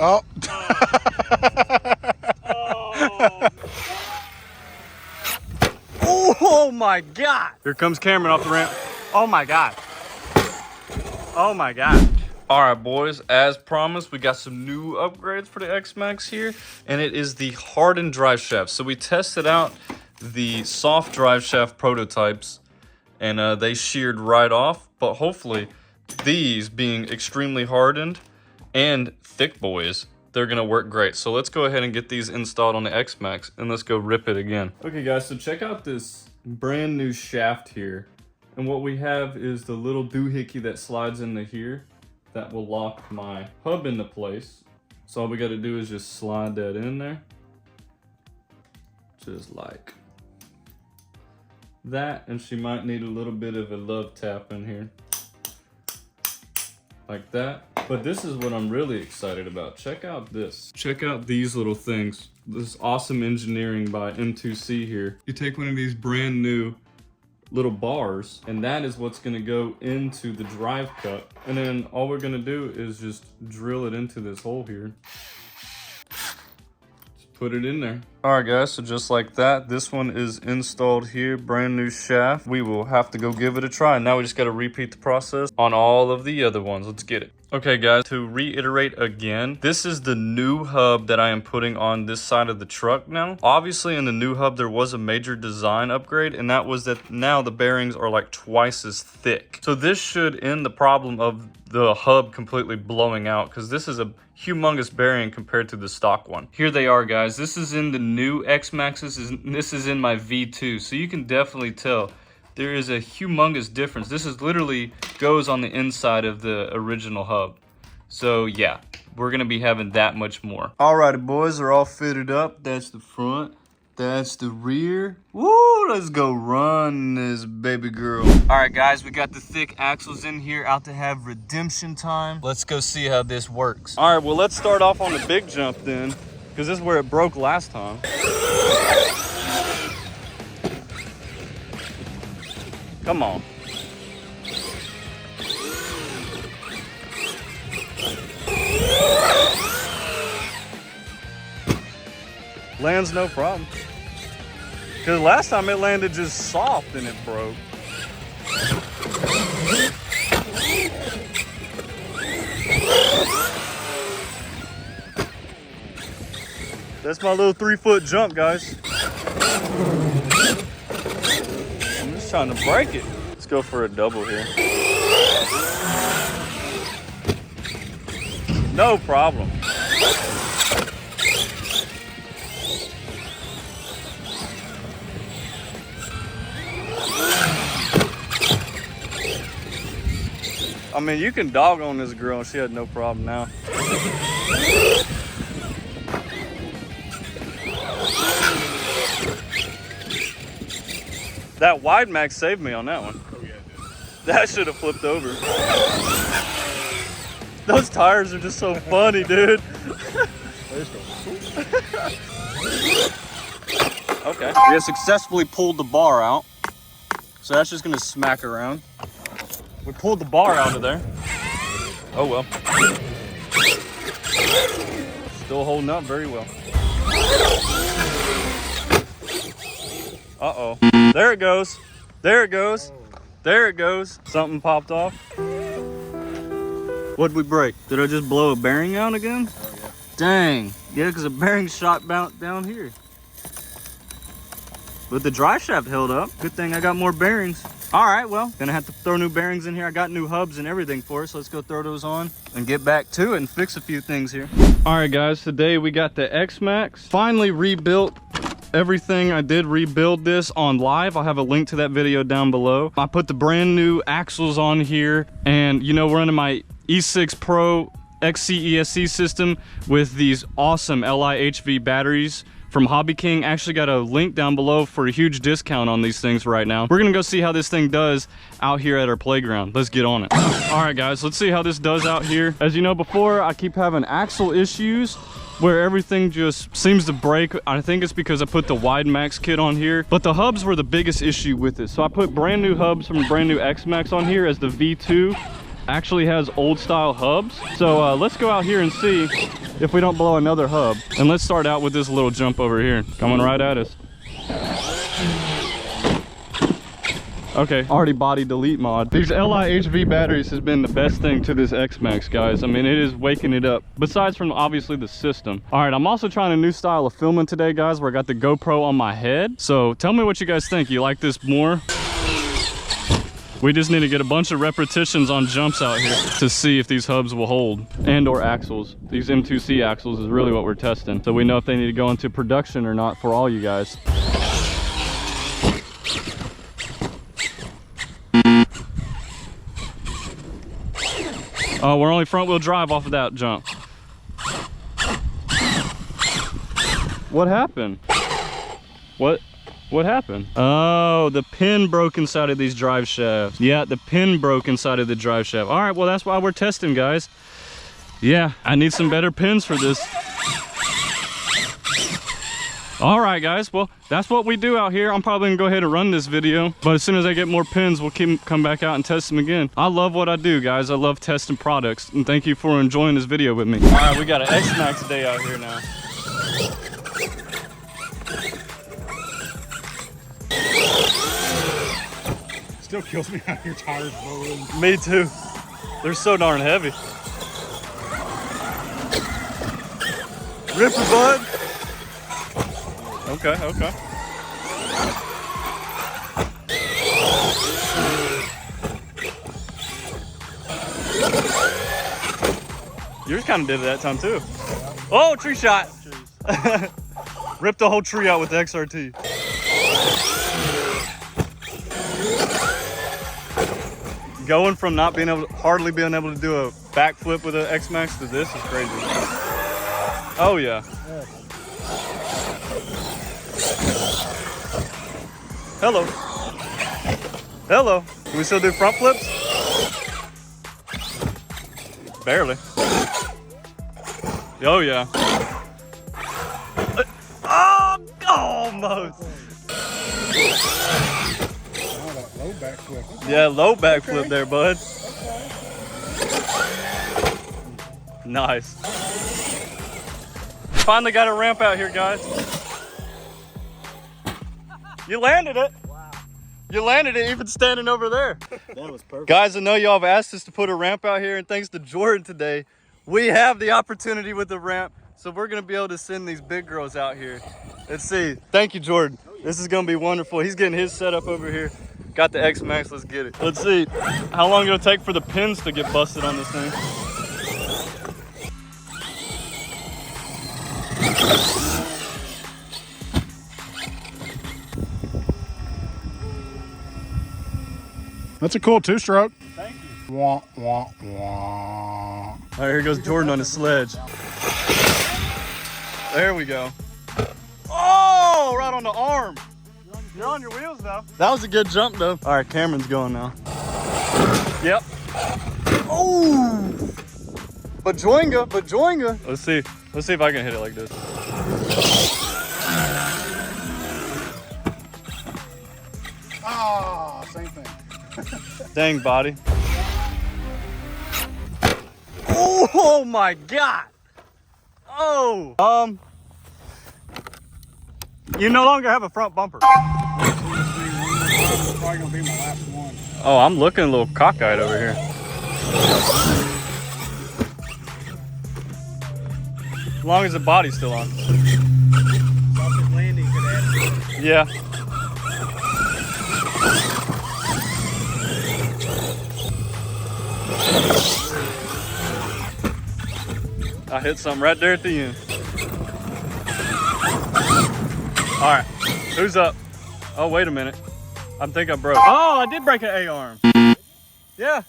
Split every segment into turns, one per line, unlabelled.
Oh.
Oh my God. Here comes Cameron off the ramp. Oh my God. Oh my God. All right, boys, as promised, we got some new upgrades for the XMAXX here, and it is the hardened drive shaft. So we tested out the soft drive shaft prototypes, and they sheared right off, but hopefully these being extremely hardened and thick boys, they're gonna work great. So let's go ahead and get these installed on the XMAXX, and let's go rip it again. Okay guys, so check out this brand new shaft here. And what we have is the little doohickey that slides into here that will lock my hub into place. So all we gotta do is just slide that in there. Just like that, and she might need a little bit of a love tap in here. Like that. But this is what I'm really excited about. Check out this. Check out these little things. This awesome engineering by M2C here. You take one of these brand new little bars, and that is what's gonna go into the drive cup. And then all we're gonna do is just drill it into this hole here. Just put it in there. All right guys, so just like that, this one is installed here, brand new shaft. We will have to go give it a try. Now we just gotta repeat the process on all of the other ones. Let's get it. Okay guys, to reiterate again, this is the new hub that I am putting on this side of the truck now. Obviously in the new hub, there was a major design upgrade, and that was that now the bearings are like twice as thick. So this should end the problem of the hub completely blowing out, because this is a humongous bearing compared to the stock one. Here they are guys, this is in the new XMAXXs, this is in my V2, so you can definitely tell there is a humongous difference. This is literally goes on the inside of the original hub. So yeah, we're gonna be having that much more. Alrighty boys, they're all fitted up. That's the front, that's the rear. Woo, let's go run this baby girl. Alright guys, we got the thick axles in here, out to have redemption time. Let's go see how this works. Alright, well let's start off on the big jump then, because this is where it broke last time. Come on. Lands no problem. Because last time it landed just soft and it broke. That's my little 3-foot jump, guys. I'm just trying to break it. Let's go for a double here. No problem. I mean, you can dog on this girl and she had no problem now. That wide max saved me on that one. Oh, yeah, it did. That should have flipped over. Those tires are just so funny, dude. Okay. We have successfully pulled the bar out. So that's just gonna smack around. We pulled the bar out of there. Oh well. Still holding up very well. Uh-oh. There it goes. There it goes. There it goes. Something popped off. What'd we break? Did I just blow a bearing out again? Oh, yeah. Dang. Yeah, because a bearing shot down here. But the drive shaft held up. Good thing I got more bearings. All right, well, gonna have to throw new bearings in here. I got new hubs and everything for it, so let's go throw those on and get back to it and fix a few things here. All right, guys, today we got the XMAXX. Finally rebuilt everything. I did rebuild this on live. I'll have a link to that video down below. I put the brand new axles on here, and you know, we're running my E6 Pro XC ESC system with these awesome LIHV batteries from Hobby King. Actually got a link down below for a huge discount on these things right now. We're gonna go see how this thing does out here at our playground. Let's get on it. All right guys, let's see how this does out here. As you know, before I keep having axle issues where everything just seems to break. I think it's because I put the wide max kit on here, but the hubs were the biggest issue with it. So I put brand new hubs from brand new XMAXX on here as the V2, actually has old style hubs. So let's go out here and see if we don't blow another hub. And let's start out with this little jump over here. Coming right at us. Okay, already body delete mod. These LI-HV batteries has been the best thing to this XMAXX, guys. I mean, it is waking it up, besides from obviously the system. All right, I'm also trying a new style of filming today, guys, where I got the GoPro on my head. So tell me what you guys think. You like this more? We just need to get a bunch of repetitions on jumps out here to see if these hubs will hold, and or axles. These M2C axles is really what we're testing. So we know if they need to go into production or not for all you guys. Oh, we're only front wheel drive off of that jump. What happened? What happened? Oh, the pin broke inside of these drive shafts. Yeah, the pin broke inside of the drive shaft. All right, well, that's why we're testing, guys. Yeah, I need some better pins for this. All right, guys, well, that's what we do out here. I'm probably gonna go ahead and run this video, but as soon as I get more pins, we'll come back out and test them again. I love what I do, guys. I love testing products, and thank you for enjoying this video with me. All right, we got an XMAXX day out here now.
Still kills me how your tires rolling.
Me too. They're so darn heavy. Ripper, bud. Okay, okay. Yours kind of did it that time too. Oh, tree shot. Ripped the whole tree out with the XRT. Going from not being able to, hardly being able to do a backflip with an XMAXX to this is crazy. Oh yeah. Hello. Hello. Can we still do front flips? Barely. Oh yeah. Oh, almost.
Low backflip.
Yeah, low backflip there, bud. Nice. Finally got a ramp out here, guys. You landed it. Wow. You landed it even standing over there.
That was perfect.
Guys, I know y'all have asked us to put a ramp out here, and thanks to Jordan today, we have the opportunity with the ramp. So we're gonna be able to send these big girls out here. Let's see. Thank you, Jordan. Oh, yeah. This is gonna be wonderful. He's getting his set up over here. Got the XMAXX, let's get it. Let's see how long it'll take for the pins to get busted on this thing.
That's a cool two-stroke.
Thank you.
Wah, wah, wah.
All right, here goes Jordan on his sledge. There we go. Oh, right on the arm. You're on your wheels now. That was a good jump though. All right, Cameron's going now. Yep. Oh, bajoinga, bajoinga. Let's see if I can hit it like this.
Ah, same thing.
Dang body. Oh my God. Oh. You no longer have a front bumper.
This is probably gonna be my last one.
Oh, I'm looking a little cockeyed over here. As long as the body's still on.
Soft landing could add.
Yeah. I hit something right there at the end. All right, who's up? Oh, wait a minute. I think I broke. Oh, I did break an A-arm. Yeah,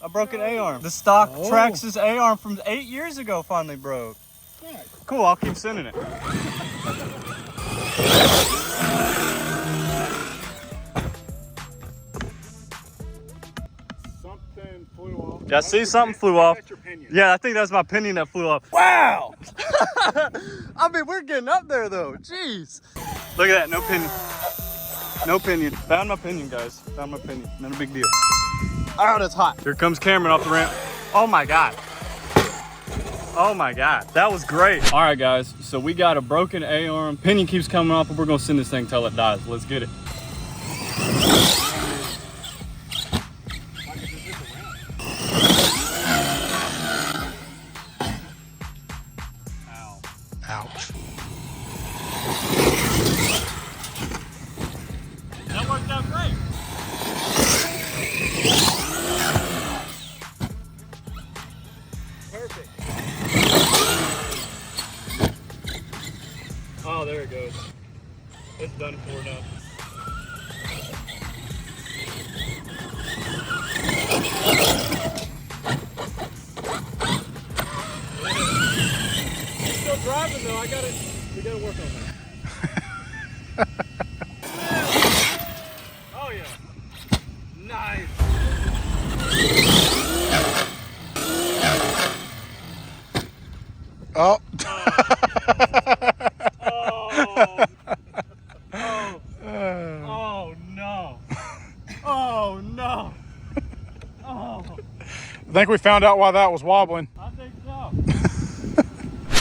I broke an A-arm. The stock Traxxas A-arm from 8 years ago finally broke. Cool, I'll keep sending it.
Something flew off.
Yeah, I see something flew off. Yeah, I think that's my pinion that flew off. Wow! I mean, we're getting up there though. Jeez. Look at that, no pinion. No pinion. Found my pinion, guys. Found my pinion. Not a big deal.
Oh, that's hot.
Here comes Cameron off the ramp. Oh my God. Oh my God, that was great. All right guys, so we got a broken A-arm. Pinion keeps coming off, but we're gonna send this thing till it dies. Let's get it. Ow.
Ouch.
That worked out great. Perfect. Oh, there it goes. It's done for now. Still driving though. We gotta work on that. Oh yeah. Nice.
Oh.
Oh no. Oh no. Oh.
I think we found out why that was wobbling.
I think so.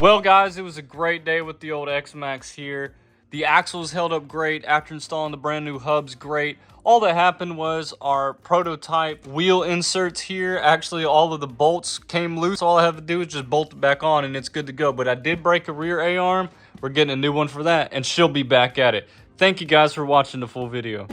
Well guys, it was a great day with the old XMAXX here. The axles held up great after installing the brand new hubs, great. All that happened was our prototype wheel inserts here, actually all of the bolts came loose. All I have to do is just bolt it back on and it's good to go. But I did break a rear A-arm. We're getting a new one for that and she'll be back at it. Thank you guys for watching the full video.